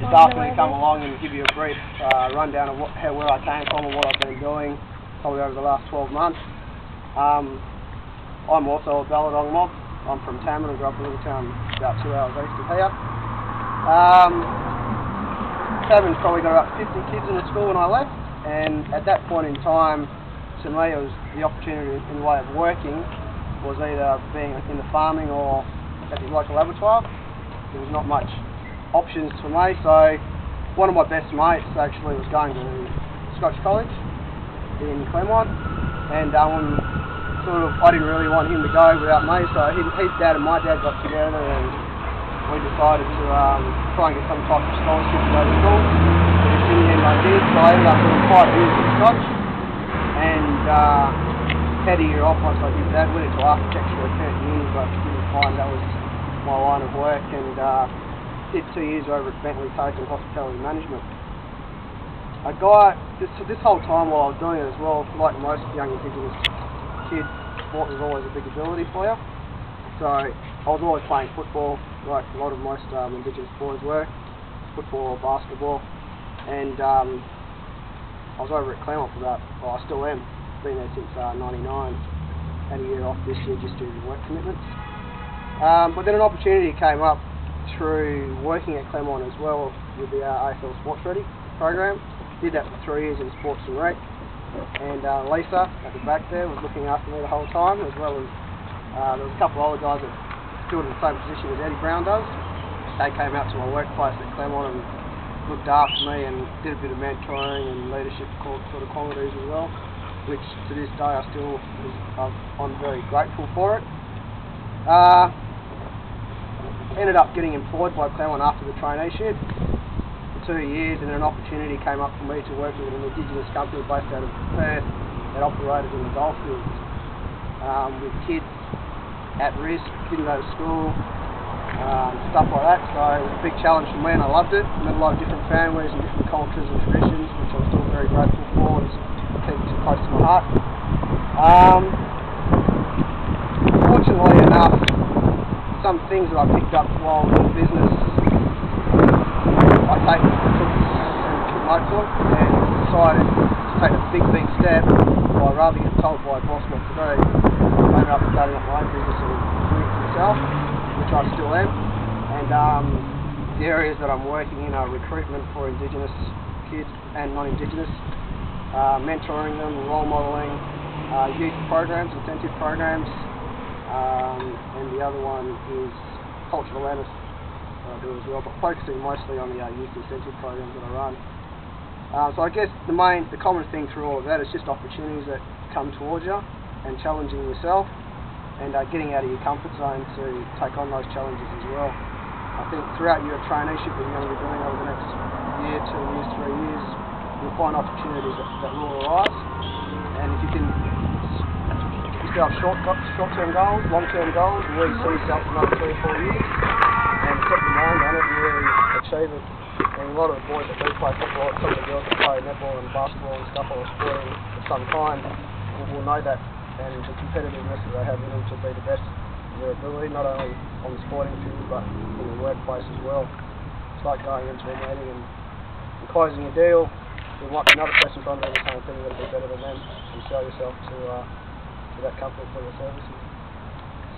just asked me to come along and give you a brief rundown of where I came from and what I've been doing probably over the last 12 months. I'm also a Balladong mob. I'm from Tamworth and grew up in a little town about 2 hours east of here. Taman's probably got about 50 kids in the school when I left, and at that point in time, to me, it was the opportunity in the way of working was either being in the farming or at the local abattoir. There was not much options for me, so one of my best mates actually was going to Scotch College in Claremont, and I didn't really want him to go without me, so his dad and my dad got together and we decided to try and get some type of scholarship to go to school, which in the end I did. So I ended up doing 5 years at Scotch, and had a year off once I did that. Went into architecture at Perth Uni, but didn't find that was my line of work, and did 2 years over at Bentley Coast in hospitality management. This whole time while I was doing it as well, like most young Indigenous kids, sport was always a big ability for you. So I was always playing football, like a lot of most Indigenous boys were, football or basketball, and I was over at Claremont for I still am, been there since '99, had a year off this year just due to work commitments. But then an opportunity came up through working at Claremont as well with the AFL SportsReady program. Did that for 3 years in sports and rec, and Lisa at the back there was looking after me the whole time, as well as there was a couple of other guys that stood in the same position as Eddie Brown does. They came out to my workplace at Claremont and looked after me and did a bit of mentoring and leadership sort of qualities as well, which to this day I'm very grateful for it. Ended up getting employed by Claremont after the traineeship for 2 years, and an opportunity came up for me to work with an Indigenous company based out of Perth that operated in the golf fields with kids at risk, didn't go to school, stuff like that. So it was a big challenge for me and I loved it. Met a lot of different families and different cultures and traditions, which I'm still very grateful for and keeps it close to my heart. Fortunately enough, some things that I picked up while in business, I took note of and decided to take a big step. I'd rather get told by a boss what to do. I ended up starting up my own business and doing it for myself, which I still am. And the areas that I'm working in are recruitment for Indigenous kids and non-Indigenous, mentoring them, role modelling, youth programs, incentive programs, and the other one is cultural awareness that I do as well, but focusing mostly on the youth incentive programs that I run. So I guess the common thing through all of that is just opportunities that come towards you and challenging yourself and getting out of your comfort zone to take on those challenges as well. I think throughout your traineeship that you're going to be doing over the next year, 2 years, 3 years, you'll find opportunities that will arise, and if you can have short-term goals, long-term goals, and really see yourself for another 3 or 4 years and set your mind on it and really achieve it. And a lot of the boys that do play football, some of the girls that play netball and basketball and stuff or sporting of some kind will know that, and the competitiveness that they have in them to be the best of their ability, not only on the sporting field but in the workplace as well. It's like going into a meeting and closing a deal. There might be another person trying to do the same thing, you've got to be better than them and sell yourself to that company for your services.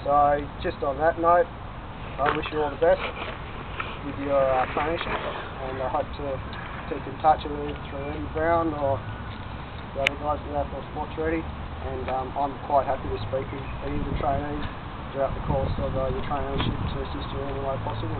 So just on that note, I wish you all the best with your traineeship, and I hope to keep in touch with you through Eddie Brown or the other guys in AFL SportsReady, and I'm quite happy to speak with any of the trainees throughout the course of your traineeship to assist you in any way possible.